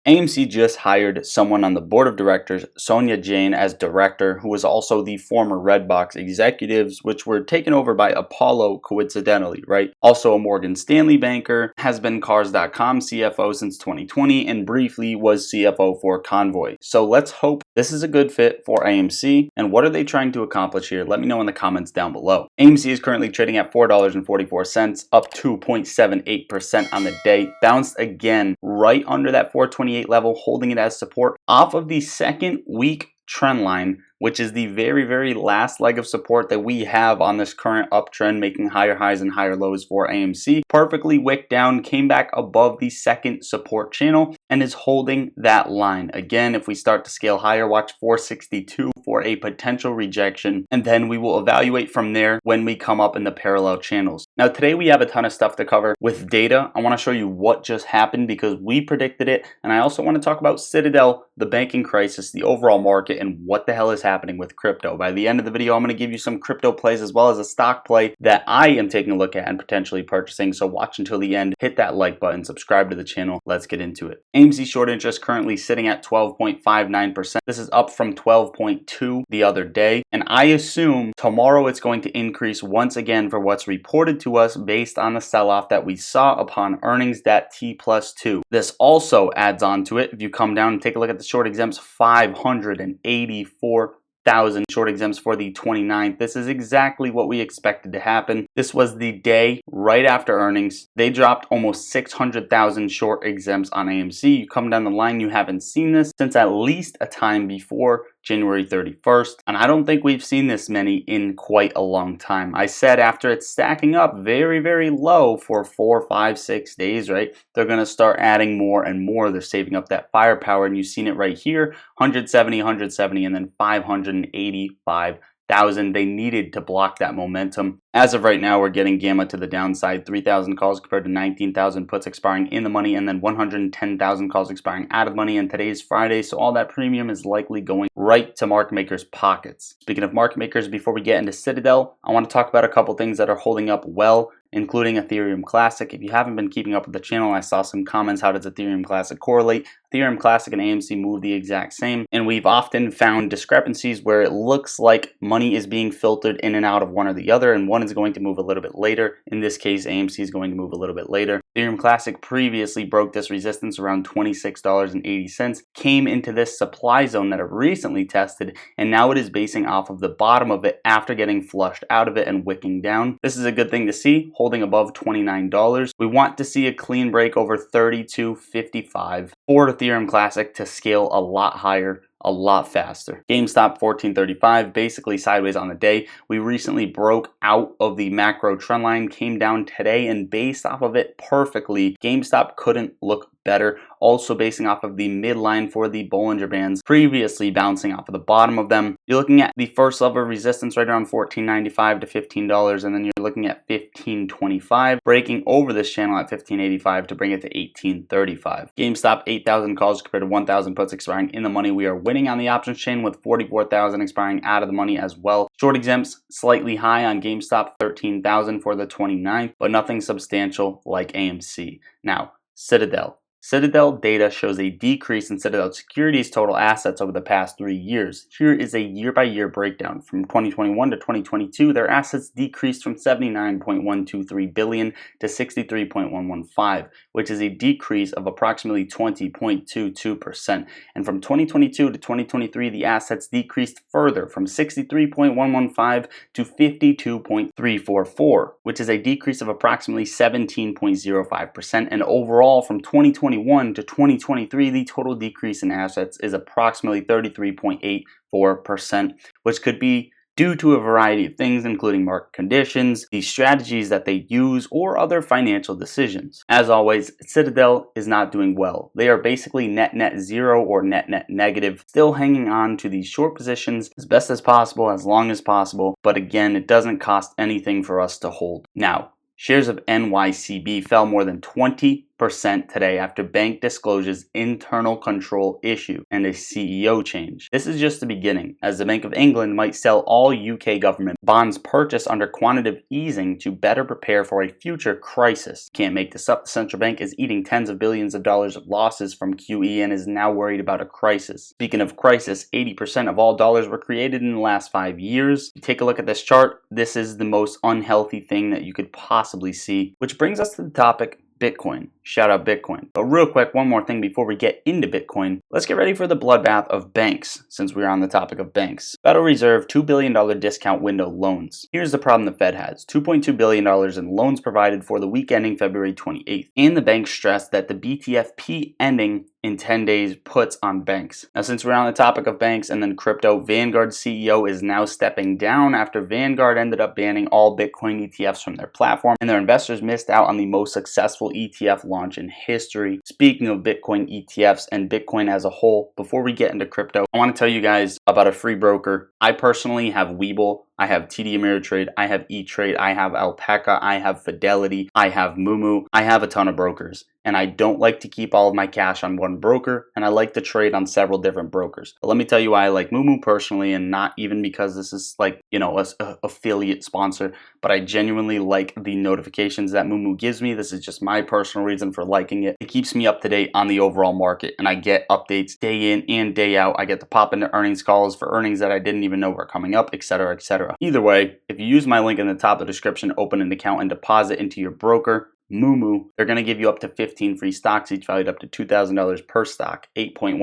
AMC just hired someone on the board of directors, Sonia Jain, as director, who was also the former Redbox executives, which were taken over by Apollo coincidentally, right? Also a Morgan Stanley banker, has been Cars.com CFO since 2020, and briefly was CFO for Convoy. So let's hope this is a good fit for AMC. And what are they trying to accomplish here? Let me know in the comments down below. AMC is currently trading at $4.44, up 2.78% on the day, bounced again right under that 428 level, holding it as support off of the second week trend line, which is the very last leg of support that we have on this current uptrend, making higher highs and higher lows for AMC. Perfectly wicked down, came back above the second support channel and is holding that line. Again, if we start to scale higher, watch 462 for a potential rejection, and then we will evaluate from there when we come up in the parallel channels. Now today we have a ton of stuff to cover with data. I want to show you what just happened because we predicted it, and I also want to talk about Citadel, the banking crisis, the overall market, and what the hell is happening with crypto. By the end of the video, I'm going to give you some crypto plays as well as a stock play that I am taking a look at and potentially purchasing. So watch until the end, hit that like button, subscribe to the channel. Let's get into it. AMC short interest currently sitting at 12.59%. This is up from 12.2 the other day, and I assume tomorrow it's going to increase once again for what's reported to us based on the sell-off that we saw upon earnings that T+2. This also adds on to it. If you come down and take a look at the short exempts, 584,000 short exempts for the 29th. This is exactly what we expected to happen. This was the day right after earnings. They dropped almost 600,000 short exempts on AMC. You come down the line, you haven't seen this since at least a time before January 31st, and I don't think we've seen this many in quite a long time. I said after it's stacking up very low for 4, 5, 6 days, right, they're going to start adding more and more. They're saving up that firepower, and you've seen it right here, 170, and then 585,000. They needed to block that momentum. As of right now, we're getting gamma to the downside, 3,000 calls compared to 19,000 puts expiring in the money, and then 110,000 calls expiring out of money. And today's Friday, so all that premium is likely going right to market makers' pockets. Speaking of market makers, before we get into Citadel, I want to talk about a couple things that are holding up well, including Ethereum Classic. If you haven't been keeping up with the channel, I saw some comments, how does Ethereum Classic correlate? Ethereum Classic and AMC move the exact same, and we've often found discrepancies where it looks like money is being filtered in and out of one or the other, and one is going to move a little bit later. In this case, AMC is going to move a little bit later. Ethereum Classic previously broke this resistance around $26.80, came into this supply zone that it recently tested, and now it is basing off of the bottom of it after getting flushed out of it and wicking down. This is a good thing to see, holding above $29. We want to see a clean break over $32.55 for Ethereum Classic to scale a lot higher, a lot faster. GameStop 1435, basically sideways on the day. We recently broke out of the macro trend line, came down today, and based off of it perfectly, GameStop couldn't look better. Also basing off of the midline for the Bollinger Bands, previously bouncing off of the bottom of them. You're looking at the first level of resistance right around $14.95 to $15, and then you're looking at $15.25, breaking over this channel at $15.85 to bring it to $18.35. GameStop 8,000 calls compared to 1,000 puts expiring in the money. We are winning on the options chain with 44,000 expiring out of the money as well. Short exempts slightly high on GameStop, 13,000 for the 29th, but nothing substantial like AMC. Now, Citadel. Citadel data shows a decrease in Citadel Securities' total assets over the past 3 years. Here is a year-by-year breakdown. From 2021 to 2022, their assets decreased from $79.123 billion to $63.115, which is a decrease of approximately 20.22%. And from 2022 to 2023, the assets decreased further from $63.115 to $52.344, which is a decrease of approximately 17.05%. And overall, from 2021 to 2023, the total decrease in assets is approximately 33.84%, which could be due to a variety of things, including market conditions, the strategies that they use, or other financial decisions. As always, Citadel is not doing well. They are basically net zero or net negative, still hanging on to these short positions as best as possible, as long as possible, but again, it doesn't cost anything for us to hold. Now, shares of NYCB fell more than 20% today after bank disclosures internal control issue and a CEO change. This is just the beginning, as the Bank of England might sell all UK government bonds purchased under quantitative easing to better prepare for a future crisis. Can't make this up. The central bank is eating tens of billions of dollars of losses from QE and is now worried about a crisis. Speaking of crisis, 80% of all dollars were created in the last 5 years. Take a look at this chart. This is the most unhealthy thing that you could possibly see, which brings us to the topic Bitcoin. Shout out Bitcoin. But real quick, one more thing before we get into Bitcoin. Let's get ready for the bloodbath of banks, since we're on the topic of banks. Federal Reserve $2 billion discount window loans. Here's the problem the Fed has. $2.2 billion in loans provided for the week ending February 28th. And the bank stressed that the BTFP ending in 10 days puts on banks. Now, since we're on the topic of banks and then crypto, Vanguard's CEO is now stepping down after Vanguard ended up banning all Bitcoin ETFs from their platform, and their investors missed out on the most successful ETF launch in history. Speaking of Bitcoin ETFs and Bitcoin as a whole, before we get into crypto, I want to tell you guys about a free broker. I personally have Webull, I have TD Ameritrade, I have E-Trade, I have Alpaca, I have Fidelity, I have Moomoo, I have a ton of brokers. And I don't like to keep all of my cash on one broker, and I like to trade on several different brokers. But let me tell you why I like Moomoo personally, and not even because this is like, you know, a affiliate sponsor, but I genuinely like the notifications that Moomoo gives me. This is just my personal reason for liking it. It keeps me up to date on the overall market, and I get updates day in and day out. I get to pop into earnings calls for earnings that I didn't even know were coming up, etc., etc. Either way, if you use my link in the top of the description, open an account and deposit into your broker, Moomoo, they're going to give you up to 15 free stocks, each valued up to $2,000 per stock, 8.1%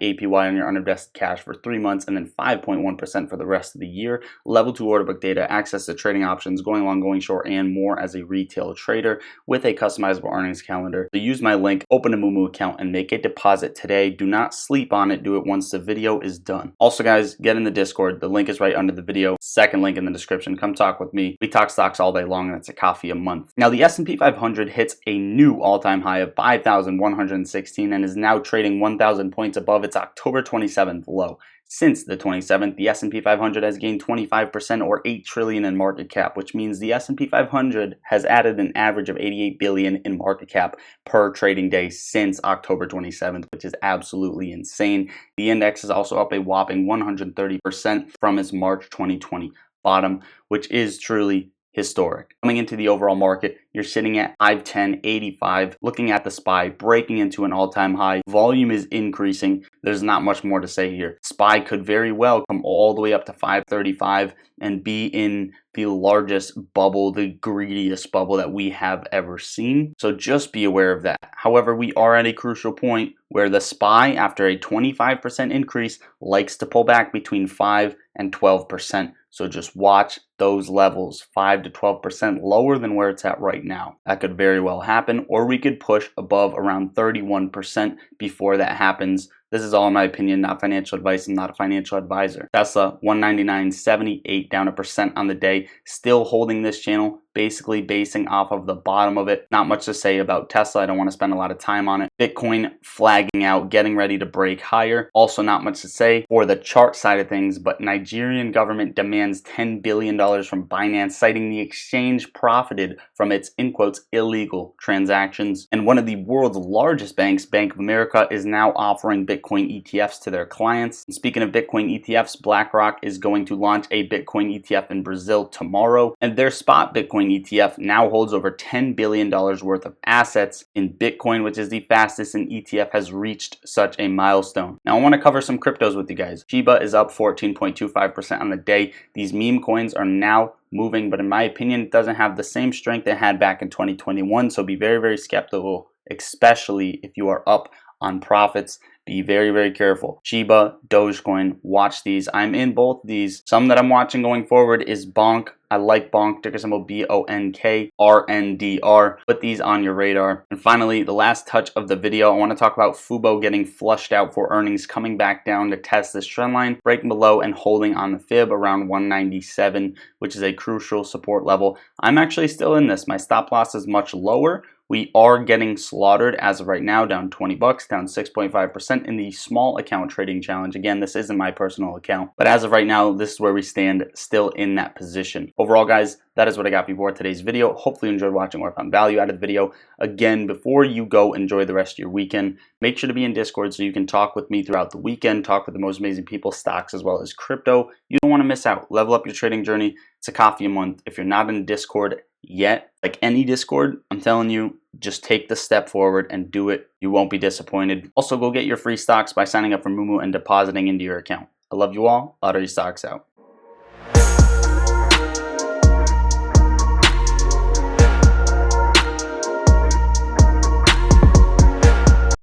APY on your uninvested cash for 3 months, and then 5.1% for the rest of the year. Level 2 order book data, access to trading options, going long, going short, and more as a retail trader with a customizable earnings calendar. So use my link, open a Moomoo account, and make a deposit today. Do not sleep on it. Do it once the video is done. Also, guys, get in the Discord. The link is right under the video. Second link in the description. Come talk with me. We talk stocks all day long, and it's a coffee a month. Now, the S&P 500 hits a new all-time high of 5,116 and is now trading 1,000 points above its October 27th low. Since the 27th, the S&P 500 has gained 25% or $8 trillion in market cap, which means the S&P 500 has added an average of $88 billion in market cap per trading day since October 27th, which is absolutely insane. The index is also up a whopping 130% from its March 2020 bottom, which is truly historic. Coming into the overall market, you're sitting at 510.85. Looking at the SPY, breaking into an all-time high. Volume is increasing. There's not much more to say here. SPY could very well come all the way up to 535 and be in the largest bubble, the greediest bubble that we have ever seen. So just be aware of that. However, we are at a crucial point where the SPY, after a 25% increase, likes to pull back between 5 and 12%. So just watch those levels, 5 to 12% lower than where it's at right now. That could very well happen, or we could push above around 31% before that happens. This is all in my opinion, not financial advice. I'm not a financial advisor. Tesla, 199.78, down 1% on the day. Still holding this channel, basically basing off of the bottom of it. Not much to say about Tesla. I don't want to spend a lot of time on it. Bitcoin flagging out, getting ready to break higher. Also not much to say for the chart side of things, but Nigerian government demands $10 billion from Binance, citing the exchange profited from its, in quotes, illegal transactions. And one of the world's largest banks, Bank of America, is now offering Bitcoin ETFs to their clients. And speaking of Bitcoin ETFs, BlackRock is going to launch a Bitcoin ETF in Brazil tomorrow, and their spot Bitcoin ETF now holds over $10 billion worth of assets in Bitcoin, which is the fastest an ETF has reached such a milestone. Now I want to cover some cryptos with you guys. Shiba is up 14.25% on the day. These meme coins are now moving, but in my opinion, it doesn't have the same strength it had back in 2021, so be very, very skeptical, especially if you are up on profits. Be very, very careful. Shiba, Dogecoin, watch these. I'm in both these. Some that I'm watching going forward is Bonk. I like Bonk, ticker symbol BONK, RNDR. Put these on your radar. And finally, the last touch of the video, I want to talk about Fubo getting flushed out for earnings, coming back down to test this trend line, breaking below and holding on the fib around 197, which is a crucial support level. I'm actually still in this. My stop loss is much lower, We are getting slaughtered as of right now, down 20 bucks, down 6.5% in the small account trading challenge. Again, this isn't my personal account, but as of right now, this is where we stand, still in that position. Overall, guys, that is what I got for today's video. Hopefully you enjoyed watching or found value out of the video. Again, before you go enjoy the rest of your weekend, make sure to be in Discord so you can talk with me throughout the weekend, talk with the most amazing people, stocks as well as crypto. You don't want to miss out. Level up your trading journey. It's a coffee a month. If you're not in Discord yet, like any Discord, I'm telling you, just take the step forward and do it. You won't be disappointed. Also, go get your free stocks by signing up for Moomoo and depositing into your account. I love you all. Lottery Stocks out.